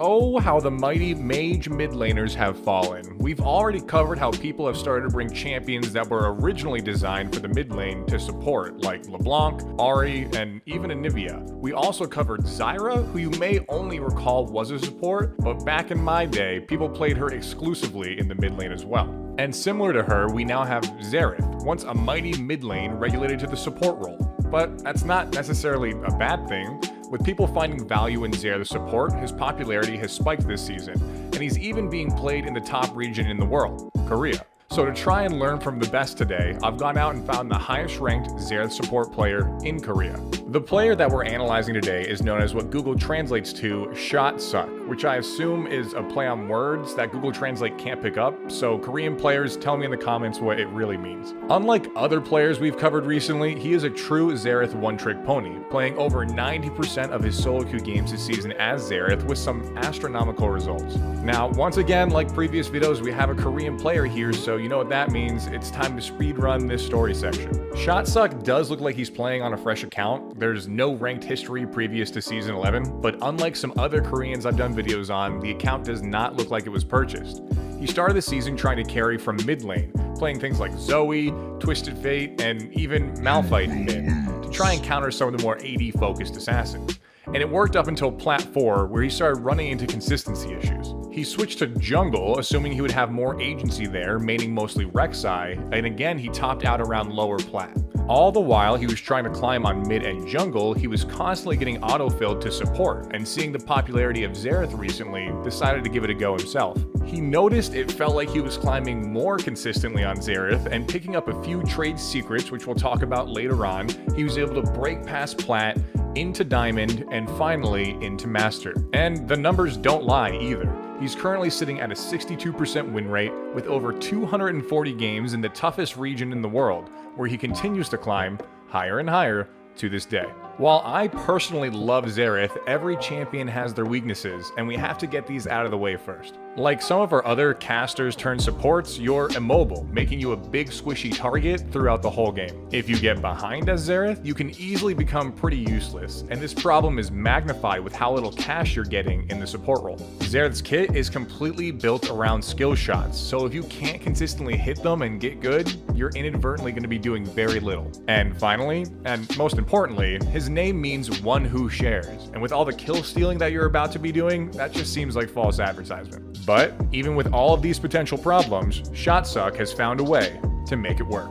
Oh, how the mighty mage mid laners have fallen. We've already covered how people have started to bring champions that were originally designed for the mid lane to support, like LeBlanc, Ahri, and even Anivia. We also covered Zyra, who you may only recall was a support, but back in my day, people played her exclusively in the mid lane as well. And similar to her, we now have Xerath, once a mighty mid lane regulated to the support role. But that's not necessarily a bad thing. With people finding value in Xerath Support, his popularity has spiked this season, and he's even being played in the top region in the world, Korea. So to try and learn from the best today, I've gone out and found the highest ranked Xerath Support player in Korea. The player that we're analyzing today is known as what Google translates to shot suck, which I assume is a play on words that Google Translate can't pick up, so Korean players tell me in the comments what it really means. Unlike other players we've covered recently, he is a true Xerath one-trick pony, playing over 90% of his solo queue games this season as Xerath with some astronomical results. Now, once again, like previous videos, we have a Korean player here, so you know what that means. It's time to speedrun this story section. Shotsuck does look like he's playing on a fresh account. There's no ranked history previous to Season 11, but unlike some other Koreans I've done videos on, the account does not look like it was purchased. He started the season trying to carry from mid lane, playing things like Zoe, Twisted Fate, and even Malphite in mid, to try and counter some of the more AD focused assassins. And it worked up until Plat 4, where he started running into consistency issues. He switched to jungle, assuming he would have more agency there, maining mostly Rek'Sai, and again he topped out around lower Plat. All the while he was trying to climb on mid and jungle, he was constantly getting autofilled to support, and seeing the popularity of Xerath recently, decided to give it a go himself. He noticed it felt like he was climbing more consistently on Xerath, and picking up a few trade secrets, which we'll talk about later on, he was able to break past Plat, into Diamond, and finally into Master. And the numbers don't lie either. He's currently sitting at a 62% win rate with over 240 games in the toughest region in the world, where he continues to climb higher and higher to this day. While I personally love Xerath, every champion has their weaknesses, and we have to get these out of the way first. Like some of our other casters turned supports, you're immobile, making you a big squishy target throughout the whole game. If you get behind as Xerath, you can easily become pretty useless, and this problem is magnified with how little cash you're getting in the support role. Xerath's kit is completely built around skill shots, so if you can't consistently hit them and get good, you're inadvertently going to be doing very little. And finally, and most importantly, his name means one who shares, and with all the kill stealing that you're about to be doing, that just seems like false advertisement. But even with all of these potential problems, Shotsuck has found a way to make it work.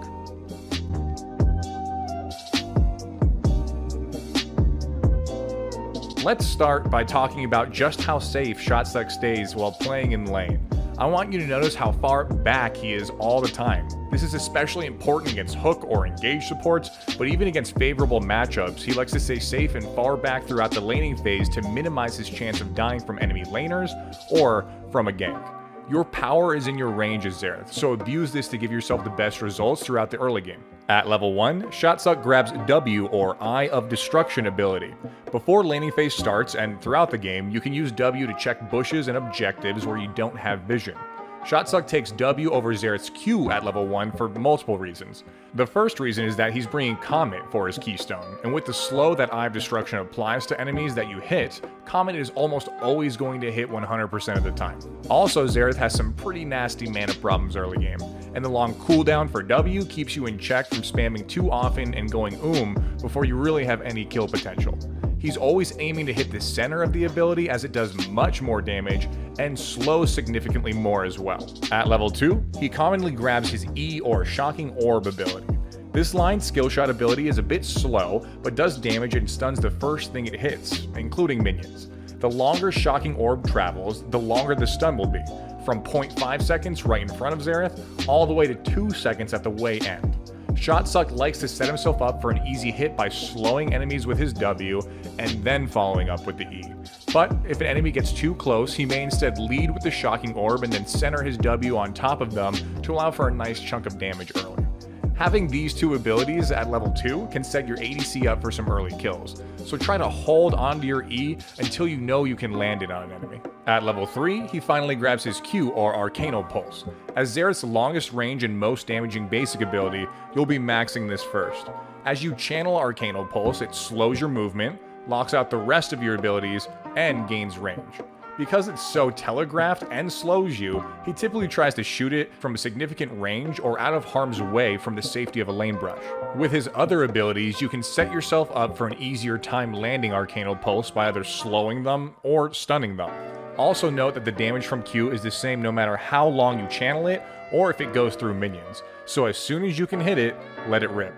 Let's start by talking about just how safe Shotsuck stays while playing in lane. I want you to notice how far back he is all the time. This is especially important against hook or engage supports, but even against favorable matchups, he likes to stay safe and far back throughout the laning phase to minimize his chance of dying from enemy laners or from a gank. Your power is in your range as Xerath, so abuse this to give yourself the best results throughout the early game. At level 1, Shotsuck grabs W or Eye of Destruction ability. Before laning phase starts and throughout the game, you can use W to check bushes and objectives where you don't have vision. Shotsuck takes W over Xerath's Q at level 1 for multiple reasons. The first reason is that he's bringing Comet for his keystone, and with the slow that Eye of Destruction applies to enemies that you hit, Comet is almost always going to hit 100% of the time. Also, Xerath has some pretty nasty mana problems early game, and the long cooldown for W keeps you in check from spamming too often and going before you really have any kill potential. He's always aiming to hit the center of the ability as it does much more damage and slows significantly more as well. At level 2, he commonly grabs his E or Shocking Orb ability. This line's skill shot ability is a bit slow, but does damage and stuns the first thing it hits, including minions. The longer Shocking Orb travels, the longer the stun will be, from 0.5 seconds right in front of Xerath, all the way to 2 seconds at the way end. Shotsuck likes to set himself up for an easy hit by slowing enemies with his W and then following up with the E. But if an enemy gets too close, he may instead lead with the Shocking Orb and then center his W on top of them to allow for a nice chunk of damage early. Having these two abilities at level 2 can set your ADC up for some early kills, so try to hold onto your E until you know you can land it on an enemy. At level 3, he finally grabs his Q or Arcanal Pulse. As Xerath's longest range and most damaging basic ability, you'll be maxing this first. As you channel Arcanal Pulse, it slows your movement, locks out the rest of your abilities, and gains range. Because it's so telegraphed and slows you, he typically tries to shoot it from a significant range or out of harm's way from the safety of a lane brush. With his other abilities, you can set yourself up for an easier time landing Arcanal Pulse by either slowing them or stunning them. Also note that the damage from Q is the same no matter how long you channel it or if it goes through minions, so as soon as you can hit it, let it rip.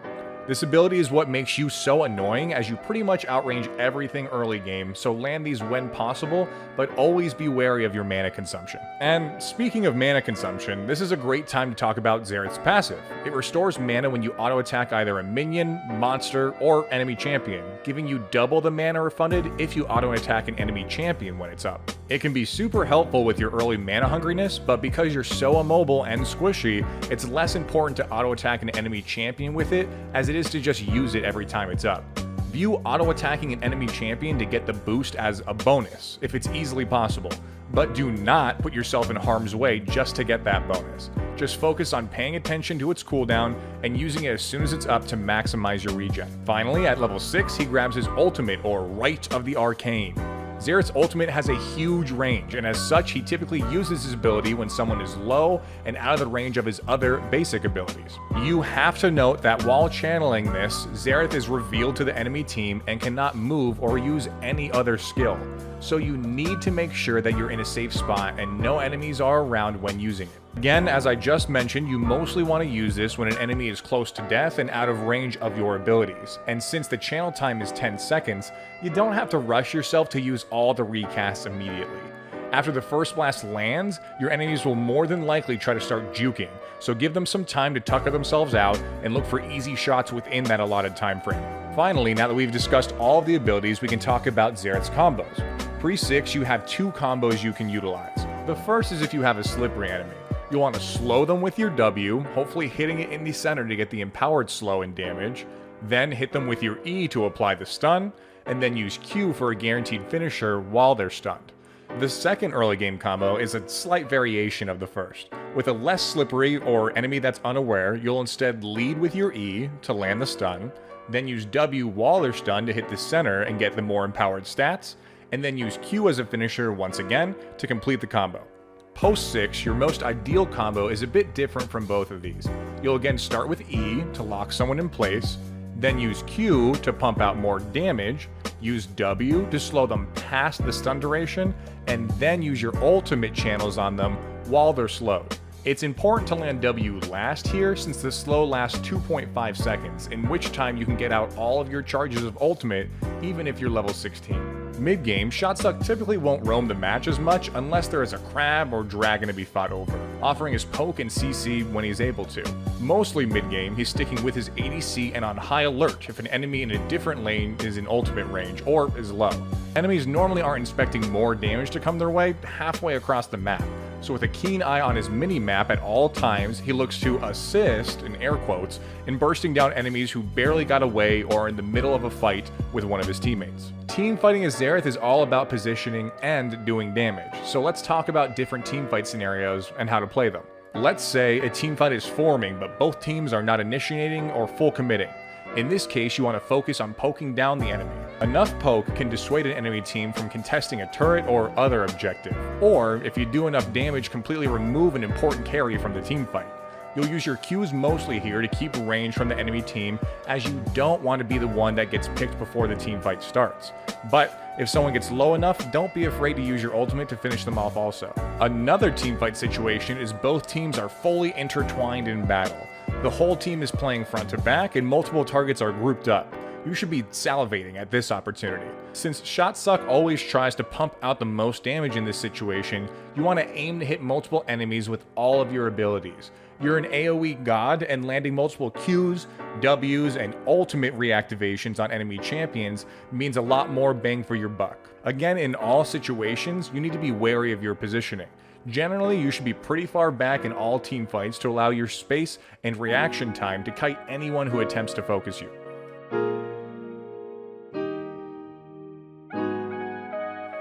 This ability is what makes you so annoying, as you pretty much outrange everything early game, so land these when possible, but always be wary of your mana consumption. And speaking of mana consumption, this is a great time to talk about Xerath's passive. It restores mana when you auto-attack either a minion, monster, or enemy champion, giving you double the mana refunded if you auto-attack an enemy champion when it's up. It can be super helpful with your early mana hungriness, but because you're so immobile and squishy, it's less important to auto-attack an enemy champion with it as it is to just use it every time it's up. View auto-attacking an enemy champion to get the boost as a bonus, if it's easily possible, but do not put yourself in harm's way just to get that bonus. Just focus on paying attention to its cooldown and using it as soon as it's up to maximize your regen. Finally, at level 6, he grabs his ultimate, or Rite of the Arcane. Xerath's ultimate has a huge range, and as such, he typically uses his ability when someone is low and out of the range of his other basic abilities. You have to note that while channeling this, Xerath is revealed to the enemy team and cannot move or use any other skill, so you need to make sure that you're in a safe spot and no enemies are around when using it. Again, as I just mentioned, you mostly want to use this when an enemy is close to death and out of range of your abilities, and since the channel time is 10 seconds, you don't have to rush yourself to use all the recasts immediately. After the first blast lands, your enemies will more than likely try to start juking, so give them some time to tucker themselves out and look for easy shots within that allotted time frame. Finally, now that we've discussed all of the abilities, we can talk about Xerath's combos. Pre-6, you have 2 combos you can utilize. The first is if you have a slippery enemy. You'll want to slow them with your W, hopefully hitting it in the center to get the empowered slow and damage, then hit them with your E to apply the stun, and then use Q for a guaranteed finisher while they're stunned. The second early game combo is a slight variation of the first. With a less slippery or enemy that's unaware, you'll instead lead with your E to land the stun, then use W while they're stunned to hit the center and get the more empowered stats, and then use Q as a finisher once again to complete the combo. Post 6, your most ideal combo is a bit different from both of these. You'll again start with E to lock someone in place, then use Q to pump out more damage, use W to slow them past the stun duration, and then use your ultimate channels on them while they're slowed. It's important to land W last here since the slow lasts 2.5 seconds, in which time you can get out all of your charges of ultimate even if you're level 16. Mid-game, Shotsuck typically won't roam the match as much unless there is a crab or dragon to be fought over, offering his poke and CC when he's able to. Mostly mid-game, he's sticking with his ADC and on high alert if an enemy in a different lane is in ultimate range or is low. Enemies normally aren't expecting more damage to come their way halfway across the map, so with a keen eye on his mini-map at all times, he looks to assist, in air quotes, in bursting down enemies who barely got away or are in the middle of a fight with one of his teammates. Teamfighting as Xerath is all about positioning and doing damage, so let's talk about different teamfight scenarios and how to play them. Let's say a teamfight is forming, but both teams are not initiating or full committing. In this case, you want to focus on poking down the enemy. Enough poke can dissuade an enemy team from contesting a turret or other objective. Or, if you do enough damage, completely remove an important carry from the teamfight. You'll use your Qs mostly here to keep range from the enemy team, as you don't want to be the one that gets picked before the teamfight starts. But if someone gets low enough, don't be afraid to use your ultimate to finish them off also. Another teamfight situation is both teams are fully intertwined in battle. The whole team is playing front to back and multiple targets are grouped up. You should be salivating at this opportunity. Since Shotsuck always tries to pump out the most damage in this situation, you want to aim to hit multiple enemies with all of your abilities. You're an AoE god, and landing multiple Qs, Ws, and ultimate reactivations on enemy champions means a lot more bang for your buck. Again, in all situations, you need to be wary of your positioning. Generally, you should be pretty far back in all team fights to allow your space and reaction time to kite anyone who attempts to focus you.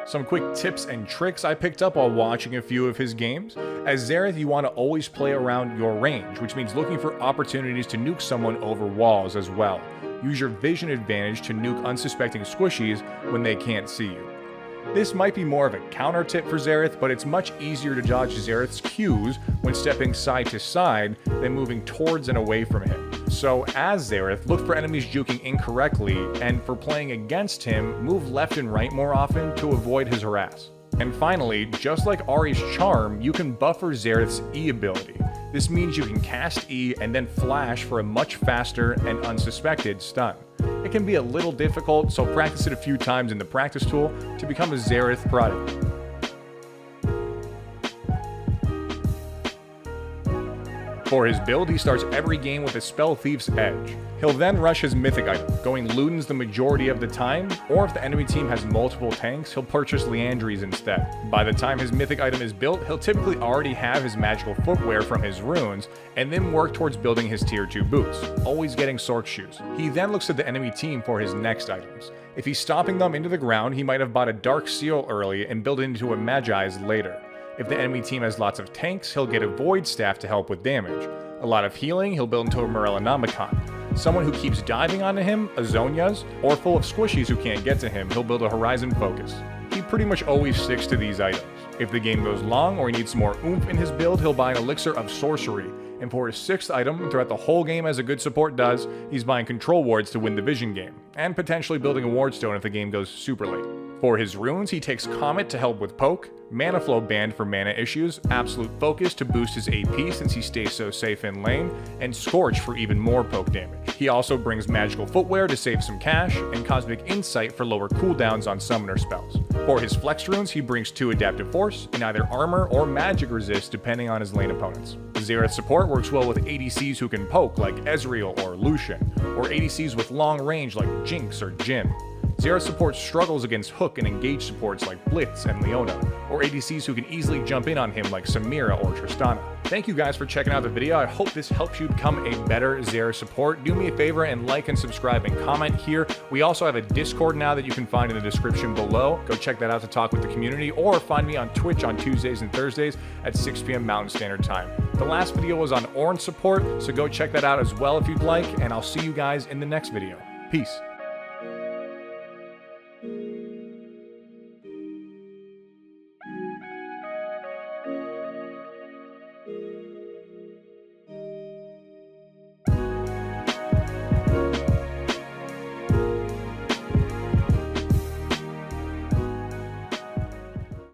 Some quick tips and tricks I picked up while watching a few of his games. As Xerath, you want to always play around your range, which means looking for opportunities to nuke someone over walls as well. Use your vision advantage to nuke unsuspecting squishies when they can't see you. This might be more of a counter tip for Xerath, but it's much easier to dodge Xerath's Qs when stepping side to side than moving towards and away from him. So as Xerath, look for enemies juking incorrectly, and for playing against him, move left and right more often to avoid his harass. And finally, just like Ahri's charm, you can buffer Xerath's E ability. This means you can cast E and then flash for a much faster and unsuspected stun. It can be a little difficult, so practice it a few times in the practice tool to become a Xerath prodigy. For his build, he starts every game with a Spell Thief's Edge. He'll then rush his mythic item, going Ludens the majority of the time, or if the enemy team has multiple tanks, he'll purchase Liandry's instead. By the time his mythic item is built, he'll typically already have his magical footwear from his runes, and then work towards building his tier 2 boots, always getting Sorc shoes. He then looks at the enemy team for his next items. If he's stomping them into the ground, he might have bought a Dark Seal early and built it into a Magi's later. If the enemy team has lots of tanks, he'll get a Void Staff to help with damage. A lot of healing, he'll build into a Morellonomicon. Someone who keeps diving onto him, a Zhonya's, or full of squishies who can't get to him, he'll build a Horizon Focus. He pretty much always sticks to these items. If the game goes long or he needs some more oomph in his build, he'll buy an Elixir of Sorcery. And for his 6th item, throughout the whole game as a good support does, he's buying Control Wards to win the Vision game, and potentially building a Wardstone if the game goes super late. For his runes, he takes Comet to help with poke, Mana Flow Band for mana issues, Absolute Focus to boost his AP since he stays so safe in lane, and Scorch for even more poke damage. He also brings Magical Footwear to save some cash, and Cosmic Insight for lower cooldowns on summoner spells. For his flex runes, he brings 2 Adaptive Force, and either Armor or Magic Resist depending on his lane opponents. Xerath Support works well with ADCs who can poke like Ezreal or Lucian, or ADCs with long range like Jinx or Jhin. Xerath Support struggles against hook and engage supports like Blitz and Leona, or ADCs who can easily jump in on him like Samira or Tristana. Thank you guys for checking out the video. I hope this helps you become a better Xerath support. Do me a favor and like and subscribe and comment here. We also have a Discord now that you can find in the description below. Go check that out to talk with the community, or find me on Twitch on Tuesdays and Thursdays at 6 p.m. Mountain Standard Time. The last video was on Orange support, so go check that out as well if you'd like, and I'll see you guys in the next video. Peace.